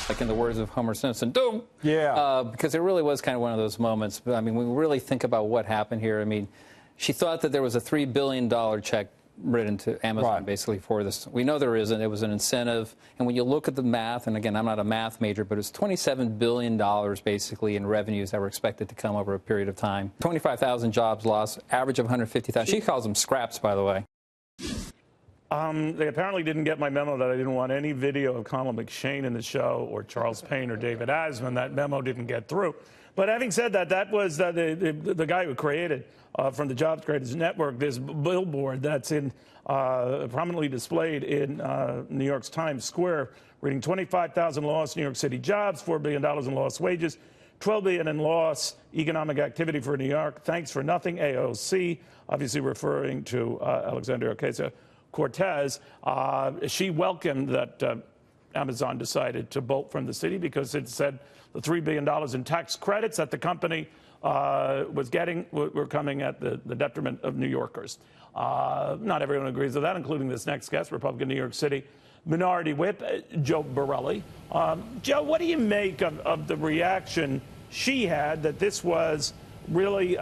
Like in the words of Homer Simpson, doom. Yeah. Because it really was kind of one of those moments. But I mean, when we really think about what happened here, I mean, she thought that there was a $3 billion check written to Amazon basically for this. We know there isn't. It was an incentive. And when you look at the math, and again, I'm not a math major, but it's $27 billion basically in revenues that were expected to come over a period of time. 25,000 jobs lost, average of 150,000. She calls them scraps, by the way. They apparently didn't get my memo that I didn't want any video of Colin McShane in the show or Charles Payne or David Asman. That memo didn't get through. But having said that, that was the guy who created from the Jobs Creators Network this billboard that's prominently displayed in New York's Times Square, reading 25,000 lost New York City jobs, $4 billion in lost wages, $12 billion in lost economic activity for New York. Thanks for nothing, AOC, obviously referring to Alexandria Ocasio-Cortez. She welcomed that Amazon decided to bolt from the city because it said the $3 billion in tax credits that the company was getting were coming at the detriment of New Yorkers. Not everyone agrees with that, including this next guest, Republican New York City Minority Whip, Joe Borelli. Joe, what do you make of the reaction she had that this was really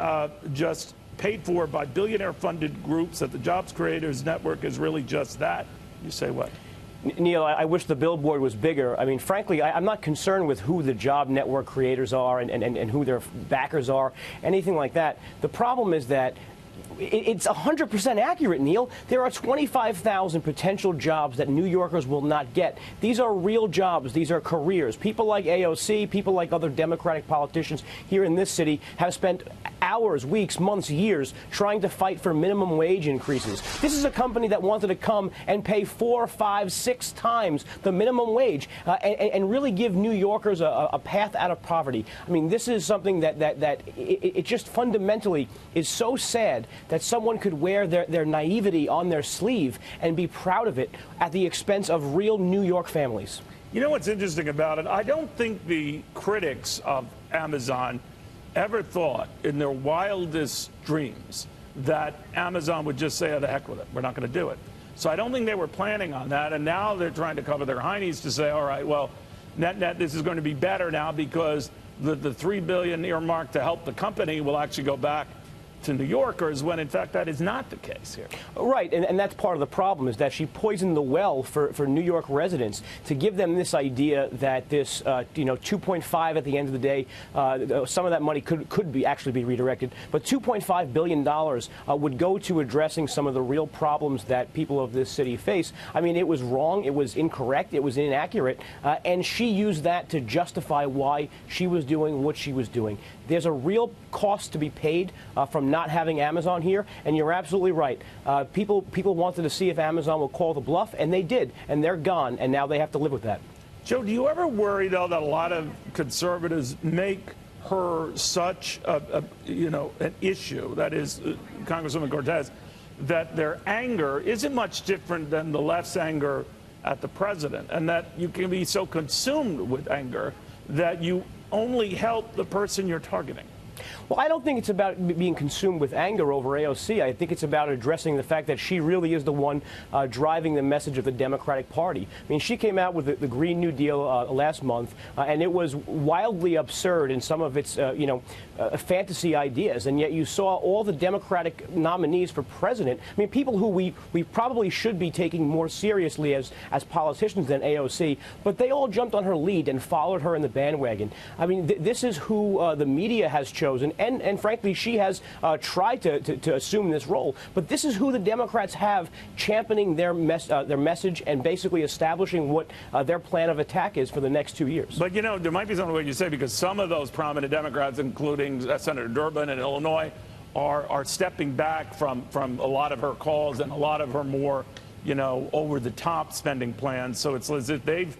just paid for by billionaire-funded groups, that the Jobs Creators Network is really just that? You say what? Neil, I wish the billboard was bigger. I mean, frankly, I'm not concerned with who the job network creators are and who their backers are, anything like that. The problem is that it's 100% accurate, Neil. There are 25,000 potential jobs that New Yorkers will not get. These are real jobs. These are careers. People like AOC, people like other Democratic politicians here in this city have spent hours, weeks, months, years trying to fight for minimum wage increases. This is a company that wanted to come and pay 4, 5, 6 times the minimum wage and really give New Yorkers a path out of poverty. I mean, this is something that it just fundamentally is so sad that someone could wear their naivety on their sleeve and be proud of it at the expense of real New York families. You know what's interesting about it? I don't think the critics of Amazon ever thought in their wildest dreams that Amazon would just say, oh, the heck with it, we're not going to do it. So I don't think they were planning on that, and now they're trying to cover their heinies to say, all right, well, net, this is going to be better now because the $3 billion earmarked to help the company will actually go back to New Yorkers, when in fact that is not the case here. Right, and that's part of the problem, is that she poisoned the well for New York residents to give them this idea that this 2.5 at the end of the day, some of that money could be actually be redirected, but $2.5 billion would go to addressing some of the real problems that people of this city face. I mean, it was wrong, it was incorrect, it was inaccurate, and she used that to justify why she was doing what she was doing. There's a real cost to be paid from not having Amazon here, and you're absolutely right. People wanted to see if Amazon will call the bluff, and they did, and they're gone, and now they have to live with that. Joe, do you ever worry, though, that a lot of conservatives make her such an issue, that is, Congresswoman Cortez, that their anger isn't much different than the left's anger at the president, and that you can be so consumed with anger that you only help the person you're targeting? Well, I don't think it's about being consumed with anger over AOC. I think it's about addressing the fact that she really is the one driving the message of the Democratic Party. I mean, she came out with the Green New Deal last month, and it was wildly absurd in some of its, fantasy ideas. And yet you saw all the Democratic nominees for president. I mean, people who we probably should be taking more seriously as politicians than AOC, but they all jumped on her lead and followed her in the bandwagon. I mean, this is who the media has chosen. And frankly, she has tried to assume this role. But this is who the Democrats have championing their message and basically establishing what their plan of attack is for the next 2 years. But, there might be something what you say, because some of those prominent Democrats, including Senator Durbin in Illinois, are stepping back from a lot of her calls and a lot of her more, over-the-top spending plans. So it's as if they've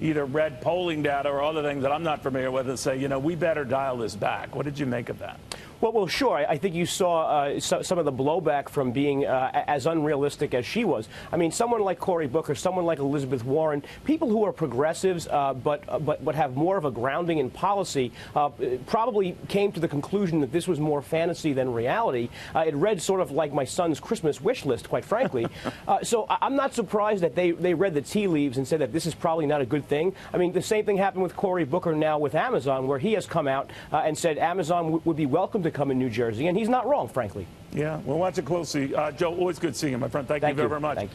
either read polling data or other things that I'm not familiar with and say, we better dial this back. What did you make of that? Well, sure. I think you saw some of the blowback from being as unrealistic as she was. I mean, someone like Cory Booker, someone like Elizabeth Warren, people who are progressives but have more of a grounding in policy, probably came to the conclusion that this was more fantasy than reality. It read sort of like my son's Christmas wish list, quite frankly. So I'm not surprised that they read the tea leaves and said that this is probably not a good thing. I mean, the same thing happened with Cory Booker now with Amazon, where he has come out and said Amazon would be welcome to come in New Jersey, and he's not wrong, frankly. Yeah, we'll watch it closely. Joe, always good seeing you, my friend. Thank you very much. Thank you.